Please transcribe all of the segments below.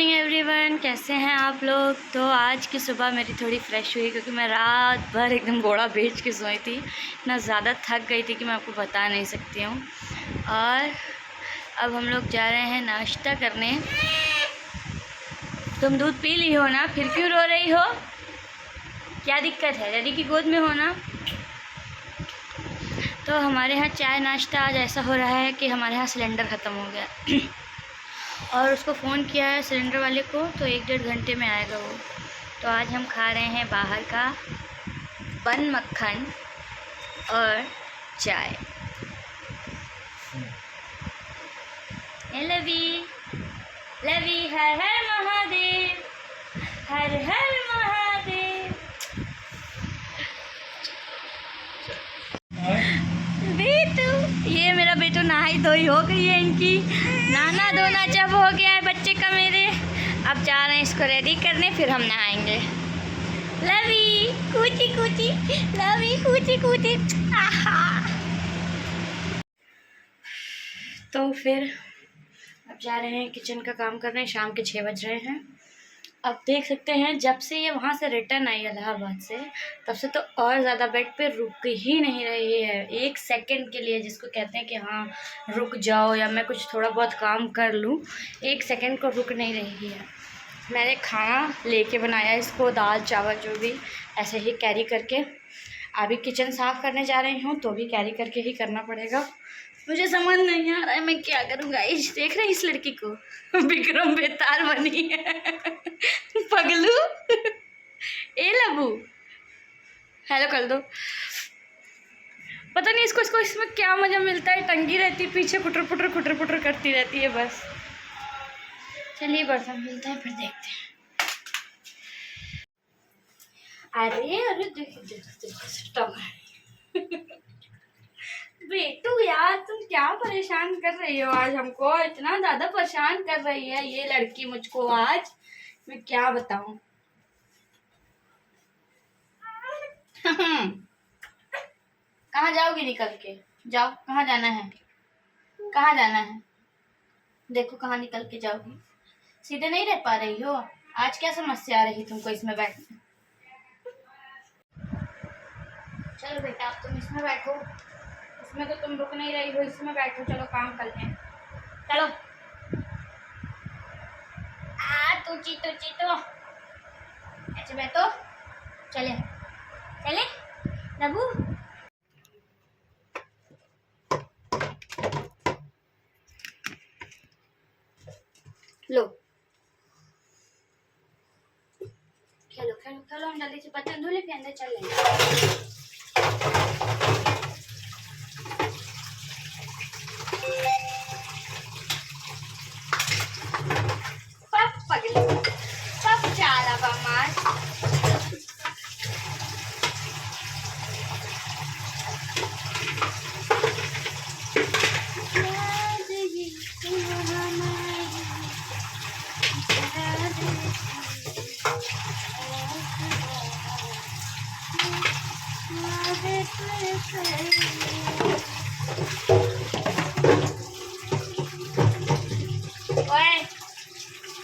Morning everyone, कैसे हैं आप लोग। तो आज की सुबह मेरी थोड़ी फ्रेश हुई क्योंकि मैं रात भर एकदम घोड़ा बेच के सोई थी। इतना ज़्यादा थक गई थी कि मैं आपको बता नहीं सकती हूँ। और अब हम लोग जा रहे हैं नाश्ता करने। तुम दूध पी ली हो ना, फिर क्यों रो रही हो? क्या दिक्कत है? डैडी की गोद में हो ना। तो हमारे यहाँ चाय नाश्ता आज ऐसा हो रहा है कि हमारे यहाँ सिलेंडर ख़त्म हो गया और उसको फ़ोन किया है सिलेंडर वाले को, तो 1-1.5 घंटे में आएगा वो। तो आज हम खा रहे हैं बाहर का बन मक्खन और चाय। लवी लवी, हर हर महादेव, हर हर महादेव। बेटू, ये मेरा बेटू नहाई धोई हो गई है इनकी। नहाना धोना जब हो गया है बच्चे का मेरे, अब जा रहे हैं इसको रेडी करने, फिर हम नहाएंगे। लवी कूची कूची, लवी कूची कूची। आहा। तो फिर अब जा रहे हैं किचन का काम करने। शाम के 6 बज रहे हैं। अब देख सकते हैं जब से ये वहाँ से रिटर्न आई इलाहाबाद से, तब से तो और ज़्यादा बेड पे रुक ही नहीं रही है। 1 सेकंड के लिए, जिसको कहते हैं कि हाँ रुक जाओ या मैं कुछ थोड़ा बहुत काम कर लूँ, 1 सेकंड को रुक नहीं रही है। मैंने खाना लेके बनाया इसको, दाल चावल जो भी, ऐसे ही कैरी करके। अभी किचन साफ़ करने जा रही हूँ तो भी कैरी करके ही करना पड़ेगा। मुझे समझ नहीं आ रहा है मैं क्या करूँगा। देख रहे इस लड़की को, विक्रम बेताल बनी है पगलू। ए लबू, हेलो कर दो। पता नहीं इसको इसमें क्या मज़ा मिलता है। टंगी रहती पीछे, कुटर पुटर करती रहती है बस। चलिए बर्तन मिलते हैं, फिर देखते हैं। अरे देखो बेटू यार, तुम क्या परेशान कर रही हो आज हमको? इतना ज़्यादा परेशान कर रही है ये लड़की मुझको आज, मैं क्या बताऊं। कहाँ जाओगी निकल के? जाओ, कहाँ जाना है? कहाँ जाना है? देखो कहाँ निकल के जाओगी। सीधे नहीं रह पा रही हो। आज क्या समस्या आ रही तुमको इसमें बैठने? चलो बेटा, अब तुम इसमें बैठो। इसमें तो तुम रुक नहीं रही हो, इसमें बैठो। चलो काम कर लें, चलो। तू चीतो ऐसे बैठो। चले चले नबू। लो खेलो खेलो खेलो। हम जल्दी से बर्तन धो ले, फिर अंदर चल लेंगे।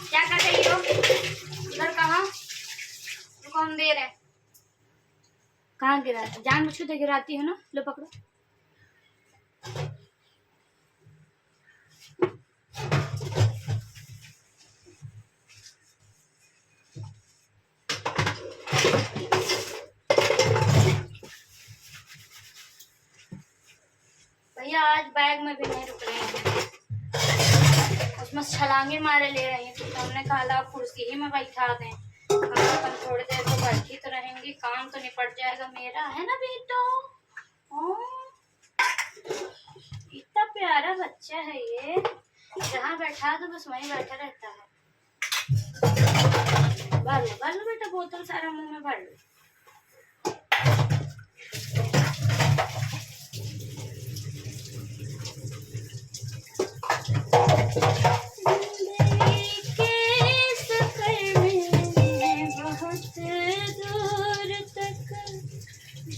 क्या कर रही हो इधर? कहाँ कौन दे रहा है? कहाँ गिरा? जान मुझको तो गिराती हो ना। लो पकड़ो। भैया आज बैग में भी नहीं रुक रहे हैं, उसमें छलांगे मारे ले रही हैं। तो हमने कहा कुर्सी ही में बैठा दें, कम से कम थोड़ी देर तो बैठी तो रहेंगी, काम तो निपट जाएगा मेरा, है ना बेटो? इतना प्यारा बच्चा है ये, जहाँ बैठा तो बस वहीं बैठा रहता है। भर लो बेटा, बोतल सारा मुंह में भर लो।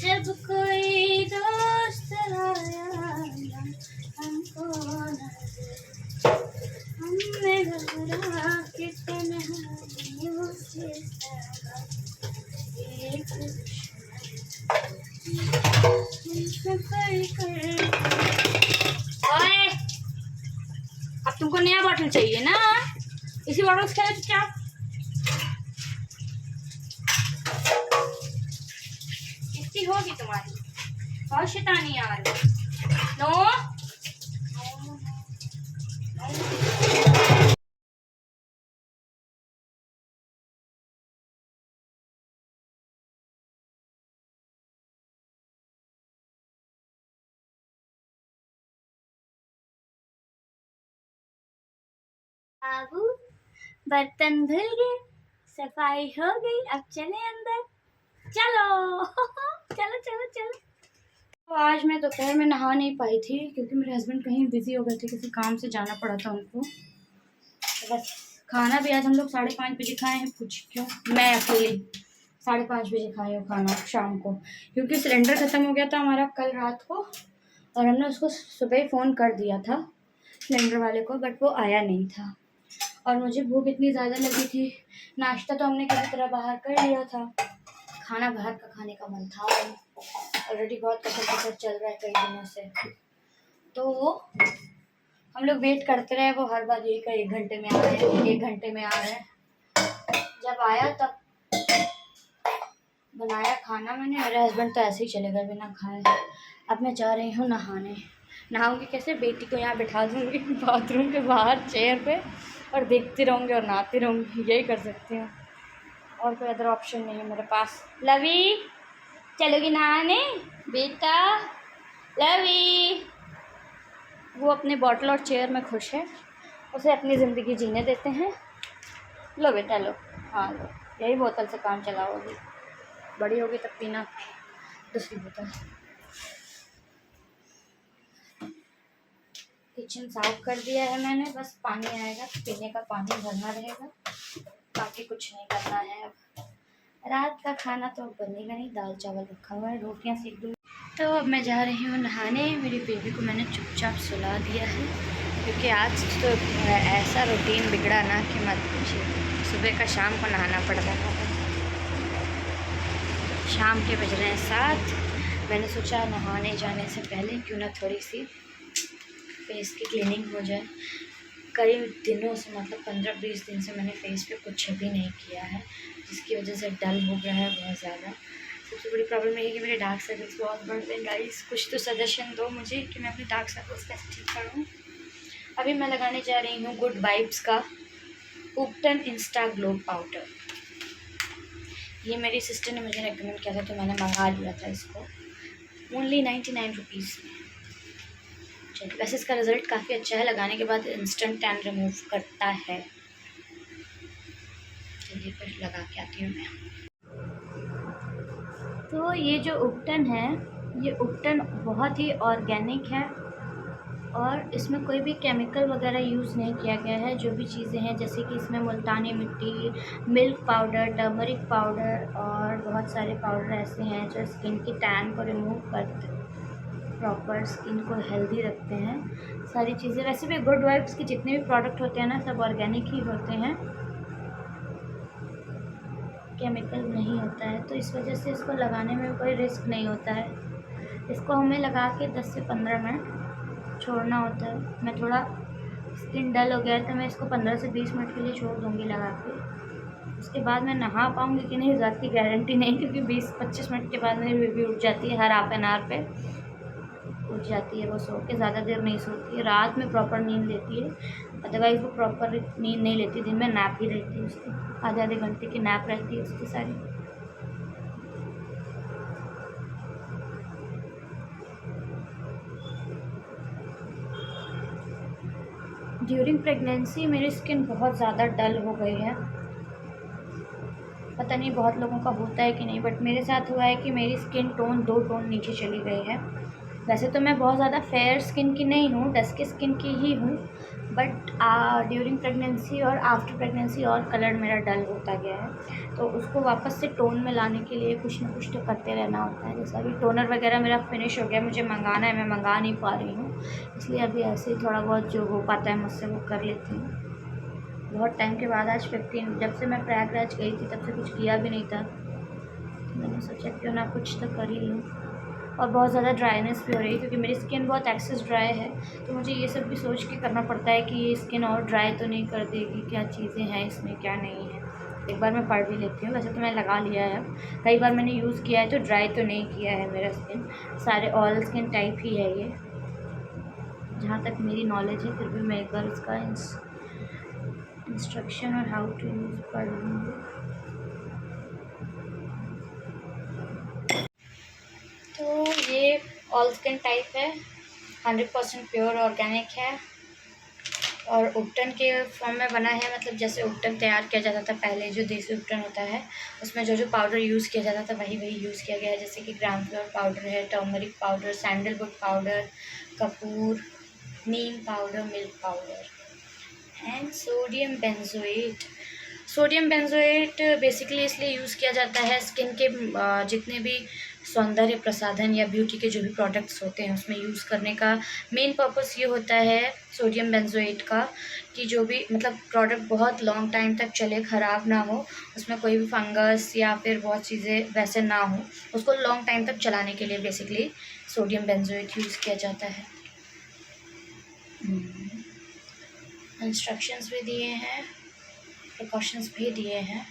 जब कोई दोस्त आया हमको, हमने घबरा के तना हमको नया बॉटल चाहिए ना, इसी बॉटल से खेलो चुपचाप। इतनी होगी तुम्हारी, बहुत शैतानी यार। नो बाबू, बर्तन धुल गए, सफाई हो गई, अब चले अंदर। चलो चलो चलो चलो। तो आज मैं दोपहर में नहा नहीं पाई थी क्योंकि मेरे हस्बैंड कहीं बिजी हो गए थे, किसी काम से जाना पड़ा था उनको। तो बस खाना भी आज हम लोग 5:30 बजे खाए हैं। कुछ क्यों, मैं अकेले 5:30 बजे खाए हो खाना शाम को, क्योंकि सिलेंडर ख़त्म हो गया था हमारा कल रात को, और हमने उसको सुबह ही फ़ोन कर दिया था सिलेंडर वाले को, बट वो आया नहीं था। और मुझे भूख इतनी ज़्यादा लगी थी, नाश्ता तो हमने किसी तरह बाहर कर लिया था, खाना बाहर का खाने का मन था ऑलरेडी, बहुत कसर चल रहा है कई दिनों से। तो हम लोग वेट करते रहे, वो हर बार यही का 1 घंटे में आ रहे हैं, 1 घंटे में आ रहे हैं। जब आया तब बनाया खाना मैंने, मेरे हस्बैंड तो ऐसे ही चले गए बिना खाए। अब मैं जा रही हूँ नहाने। नहाऊंगी कैसे, बेटी को यहाँ बिठा दूँगी बाथरूम के बाहर चेयर पे, और देखती रहूँगी और नहाती रहूँगी, यही कर सकती हूँ, और कोई अदर ऑप्शन नहीं है मेरे पास। लवी चलोगी नहाने बेटा? लवी, वो अपने बॉटल और चेयर में खुश है, उसे अपनी ज़िंदगी जीने देते हैं। लो बेटा लो, हाँ लो, यही बोतल से काम चलाओगी, बड़ी होगी तब पीना दूसरी बोतल। किचन साफ कर दिया है मैंने, बस पानी आएगा तो पीने का पानी भरना रहेगा, बाकी कुछ नहीं करना है। अब रात का खाना तो बनेगा नहीं, दाल चावल रखा हुआ है, रोटियां सेक दूँगी। तो अब मैं जा रही हूँ नहाने। मेरी बेबी को मैंने चुपचाप सुला दिया है, क्योंकि आज तो ऐसा रूटीन बिगड़ा ना कि मत पूछिए, सुबह का शाम को नहाना पड़ रहा है। शाम के बज रहे हैं 7। मैंने सोचा नहाने जाने से पहले क्यों ना थोड़ी सी फेस की क्लीनिंग हो जाए। कई दिनों से, मतलब 15-20 दिन से मैंने फेस पे कुछ भी नहीं किया है, जिसकी वजह से डल हो गया है बहुत ज़्यादा। सबसे बड़ी प्रॉब्लम यही है कि मेरे डार्क सर्कल्स बहुत बढ़ गए। गाइस कुछ तो सजेशन दो मुझे कि मैं अपने डार्क सर्कल्स कैसे ठीक करूँ। अभी मैं लगाने जा रही हूँ गुड वाइब्स का उबटन इंस्टा ग्लो पाउडर। ये मेरी सिस्टर ने मुझे रेकमेंड किया था, तो मैंने मंगा लिया था इसको ओनली 99 रुपीज़ में। चलिए, वैसे इसका रिज़ल्ट काफ़ी अच्छा है, लगाने के बाद इंस्टेंट टैन रिमूव करता है। चलिए फिर लगा के आती हूँ मैं। तो ये जो उबटन है, ये उबटन बहुत ही ऑर्गेनिक है, और इसमें कोई भी केमिकल वगैरह यूज़ नहीं किया गया है। जो भी चीज़ें हैं, जैसे कि इसमें मुल्तानी मिट्टी, मिल्क पाउडर, टर्मरिक पाउडर, और बहुत सारे पाउडर ऐसे हैं जो स्किन की टैन को रिमूव करते, प्रॉपर स्किन को हेल्दी रखते हैं। सारी चीज़ें, वैसे भी गुड वाइब्स के जितने भी प्रोडक्ट होते हैं ना, सब ऑर्गेनिक ही होते हैं, केमिकल नहीं होता है, तो इस वजह से इसको लगाने में कोई रिस्क नहीं होता है। इसको हमें लगा के 10 से 15 मिनट छोड़ना होता है। मैं थोड़ा स्किन डल हो गया है तो मैं इसको 15 से 20 मिनट के लिए छोड़ दूँगी लगा के। उसके बाद मैं नहा पाऊँगी कि नहीं, इस बात की गारंटी नहीं, क्योंकि 20-25 मिनट के बाद मेरी बेबी उठ जाती है, हर हाफ एन आवर पे उठ जाती है। वो सो के ज़्यादा देर नहीं सोती है, रात में प्रॉपर नींद लेती है, अदरवाइज़ वो प्रॉपर नींद नहीं लेती, दिन में नैप ही रहती है उसकी, आधे घंटे की नैप रहती है उसकी सारी। ड्यूरिंग प्रेगनेंसी मेरी स्किन बहुत ज़्यादा डल हो गई है, पता नहीं बहुत लोगों का होता है कि नहीं, बट मेरे साथ हुआ है कि मेरी स्किन टोन 2 टोन नीचे चली गई है। वैसे तो मैं बहुत ज़्यादा फेयर स्किन की नहीं हूँ, डस्की स्किन की ही हूँ, बट ड्यूरिंग प्रेगनेंसी और आफ्टर प्रेगनेंसी और कलर मेरा डल होता गया है। तो उसको वापस से टोन में लाने के लिए कुछ ना कुछ तो करते रहना होता है। जैसे अभी टोनर वगैरह मेरा फिनिश हो गया, मुझे मंगाना है, मैं मंगा नहीं पा रही हूँ, इसलिए अभी ऐसे ही थोड़ा बहुत जो हो पाता है मुझसे वो कर लेती हूँ। बहुत टाइम के बाद आज 15, जब से मैं प्रयागराज गई थी तब से कुछ किया भी नहीं था, तो मैंने सोचा क्यों ना कुछ तो कर ही लूँ। और बहुत ज़्यादा ड्राइनेस भी हो रही है क्योंकि मेरी स्किन बहुत एक्सेस ड्राई है। तो मुझे ये सब भी सोच के करना पड़ता है कि ये स्किन और ड्राई तो नहीं कर देगी, क्या चीज़ें हैं इसमें क्या नहीं है। एक बार मैं पढ़ भी लेती हूँ। वैसे तो मैंने लगा लिया है, कई बार मैंने यूज़ किया है तो ड्राई तो नहीं किया है मेरा स्किन, सारे ऑल स्किन टाइप ही है ये, जहाँ तक मेरी नॉलेज है। फिर भी मैं एक बार इसका इंस्ट्रक्शन और हाउ टू यूज़ पढ़ लूँगी। तो ये ऑल स्किन टाइप है, 100% प्योर ऑर्गेनिक है और उपटन के फॉर्म में बना है। मतलब जैसे उपटन तैयार किया जाता था पहले, जो देसी उपटन होता है उसमें जो पाउडर यूज़ किया जाता था वही यूज़ किया गया है। जैसे कि ग्राम फ्लोर पाउडर है, turmeric powder, sandalwood powder, Kapoor, Neem powder, milk powder and sodium benzoate. Sodium benzoate basically इसलिए यूज़ किया जाता है स्किन के जितने भी सौंदर्य प्रसाधन या ब्यूटी के जो भी प्रोडक्ट्स होते हैं उसमें यूज़ करने का मेन पर्पस ये होता है सोडियम बेंजोएट का, कि जो भी मतलब प्रोडक्ट बहुत लॉन्ग टाइम तक चले, ख़राब ना हो, उसमें कोई भी फंगस या फिर बहुत चीज़ें वैसे ना हो, उसको लॉन्ग टाइम तक चलाने के लिए बेसिकली सोडियम बेंजोएट यूज़ किया जाता है। इंस्ट्रक्शंस भी दिए हैं, प्रिकॉशंस भी दिए हैं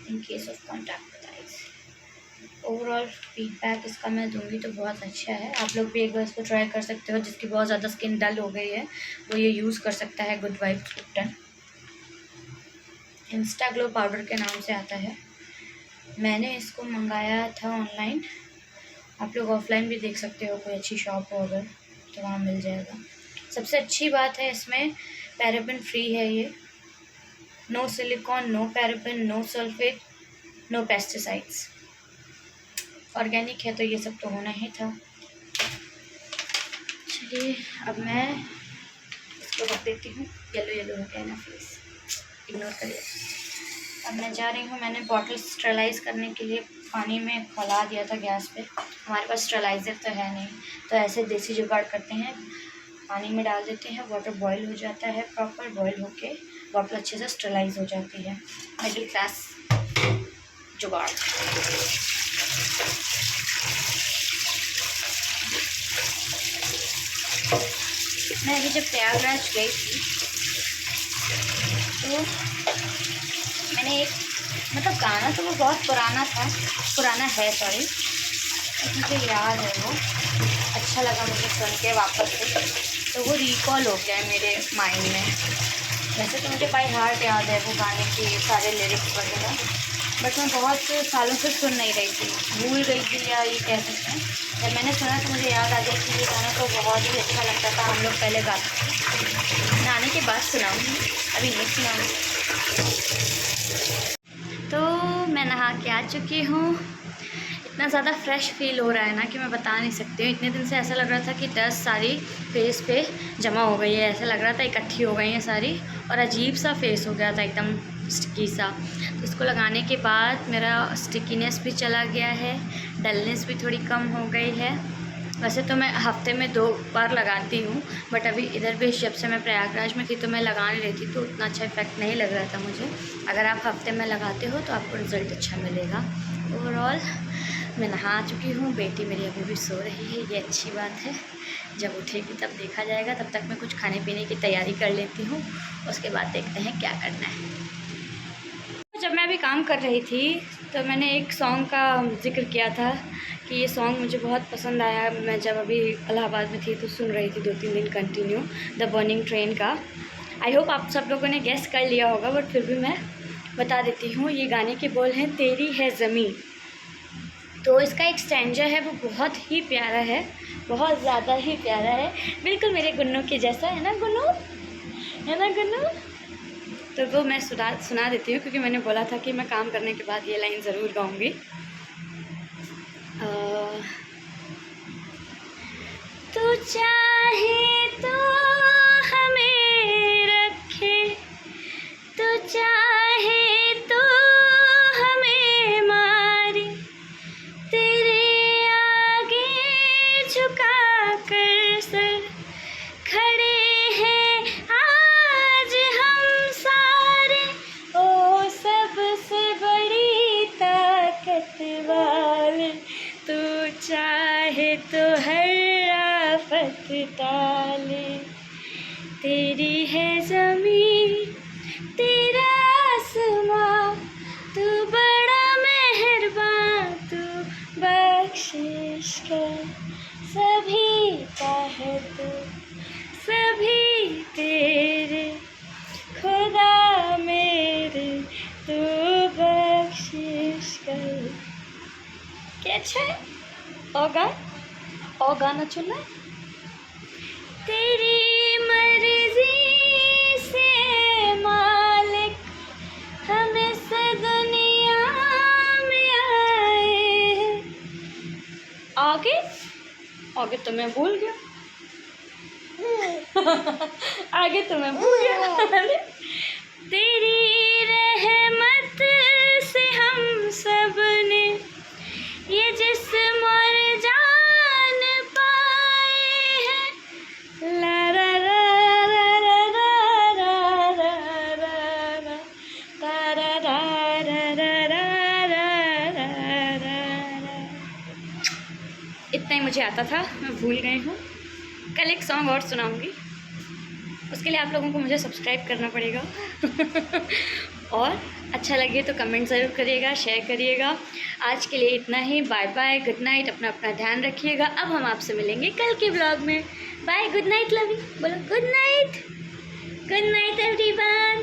in case of contact with eyes. Overall feedback इसका मैं दूंगी तो बहुत अच्छा है। आप लोग भी एक बार इसको ट्राई कर सकते हो। जिसकी बहुत ज़्यादा स्किन डल हो गई है वो ये यूज़ कर सकता है। Good vibes ubtan insta glow powder के नाम से आता है। मैंने इसको मंगाया था ऑनलाइन, आप लोग ऑफलाइन भी देख सकते हो, कोई अच्छी शॉप हो अगर तो वहाँ मिल जाएगा। सबसे अच्छी बात है इसमें पैराबेन फ्री है ये, no silicone, no paraben, no sulphate, no pesticides, organic है तो ये सब तो होना ही था। चलिए अब मैं इसको रख देती हूँ। येलो हो गया ना फेस, इग्नोर करिए। अब मैं जा रही हूँ। मैंने बॉटल स्टरलाइज़ करने के लिए पानी में खौला दिया था गैस पे। हमारे पास स्टरलाइज़र तो है नहीं, तो ऐसे देसी जुगाड़ करते हैं, पानी में डाल देते हैं, वाटर बॉईल हो जाता है, प्रॉपर बॉईल होके बॉटल अच्छे से स्टरलाइज़ हो जाती है। मिडिल क्लास जुगाड़। मैं अभी जब प्रयागराज गई थी तो मैंने एक मतलब गाना तो वो बहुत पुराना है सॉरी, मुझे याद है वो, अच्छा लगा मुझे सुन के वापस से, तो वो रिकॉल हो गया है मेरे माइंड में। वैसे तो मुझे बाय हार्ट याद है वो गाने के सारे लिरिक्स वगैरह, बट मैं बहुत सालों से सुन नहीं रही थी, भूल गई थी या ये कह सकते हैं। जब मैंने सुना तो मुझे याद आ गया कि ये गाना तो बहुत ही अच्छा लगता था, हम लोग पहले गाते थे। मैं आने के बाद सुनाऊँगी, अभी नहीं सुनाऊँगी। तो मैं नहा के आ चुकी हूँ। इतना ज़्यादा फ्रेश फील हो रहा है ना कि मैं बता नहीं सकती हूँ। इतने दिन से ऐसा लग रहा था कि डस्ट सारी फेस पे जमा हो गई है, ऐसा लग रहा था इकट्ठी हो गई हैं सारी, और अजीब सा फेस हो गया था एकदम स्टिकी सा। तो इसको लगाने के बाद मेरा स्टिकीनेस भी चला गया है, डलनेस भी थोड़ी कम हो गई है। वैसे तो मैं हफ्ते में 2 बार लगाती हूँ, बट अभी इधर भी जब से मैं प्रयागराज में थी तो मैं लगा नहीं रही थी, तो उतना अच्छा इफेक्ट नहीं लग रहा था मुझे। अगर आप हफ्ते में लगाते हो तो आपको रिज़ल्ट अच्छा मिलेगा। ओवरऑल मैं नहा चुकी हूँ, बेटी मेरी अभी भी सो रही है, ये अच्छी बात है। जब उठेगी तब देखा जाएगा, तब तक मैं कुछ खाने पीने की तैयारी कर लेती हूँ, उसके बाद देखते हैं क्या करना है। जब मैं अभी काम कर रही थी तो मैंने एक सॉन्ग का जिक्र किया था कि ये सॉन्ग मुझे बहुत पसंद आया। मैं जब अभी इलाहाबाद में थी तो सुन रही थी 2-3 दिन कंटिन्यू, द बर्निंग ट्रेन का। आई होप आप सब लोगों ने गेस कर लिया होगा, बट फिर भी मैं बता देती हूँ। ये गाने के बोल हैं तेरी है ज़मीं। तो इसका एक स्टैंजा है वो बहुत ही प्यारा है, बहुत ज़्यादा ही प्यारा है, बिल्कुल मेरे गुन्नू के जैसा है ना गुन्नू, है ना गुन्नू। तो वो मैं सुना देती हूँ क्योंकि मैंने बोला था कि मैं काम करने के बाद ये लाइन ज़रूर गाऊँगी। तू चाहे तो हमें रखे, तू चाहे तो हमें मारे, तेरे आगे झुका कर सर खड़े हैं आज हम सारे, ओ सबसे बड़ी ताकत वाले। तू चाहे ताले, तेरी है ज़मीं तेरा आसमां, तू बड़ा मेहरबान, तू बख्शिश कर, सभी का है तू, सभी तेरे, खुदा मेरे तू बख्शिश कर। क्या अच्छा है? और गाना चुनना है? तेरी मर्जी से मालिक हम इस दुनिया में आए हैं। आगे तो मैं भूल गया। आगे तो मैं भूल गया। तेरी रहमत से हम सब ने ये जिस्म और जान पाए हैं। ला ला ला ला ला ला ला ला ला ला, ता रा रा रा रा रा रा रा। इतना ही मुझे आता था, मैं भूल गई हूँ। कल एक सॉन्ग और सुनाऊंगी, उसके लिए आप लोगों को मुझे सब्सक्राइब करना पड़ेगा। और अच्छा लगे तो कमेंट ज़रूर करिएगा, शेयर करिएगा। आज के लिए इतना ही। बाय बाय, गुड नाइट, अपना अपना ध्यान रखिएगा। अब हम आपसे मिलेंगे कल के ब्लॉग में। Bye, good night, love you बोलो, गुड नाइट एवरीवन।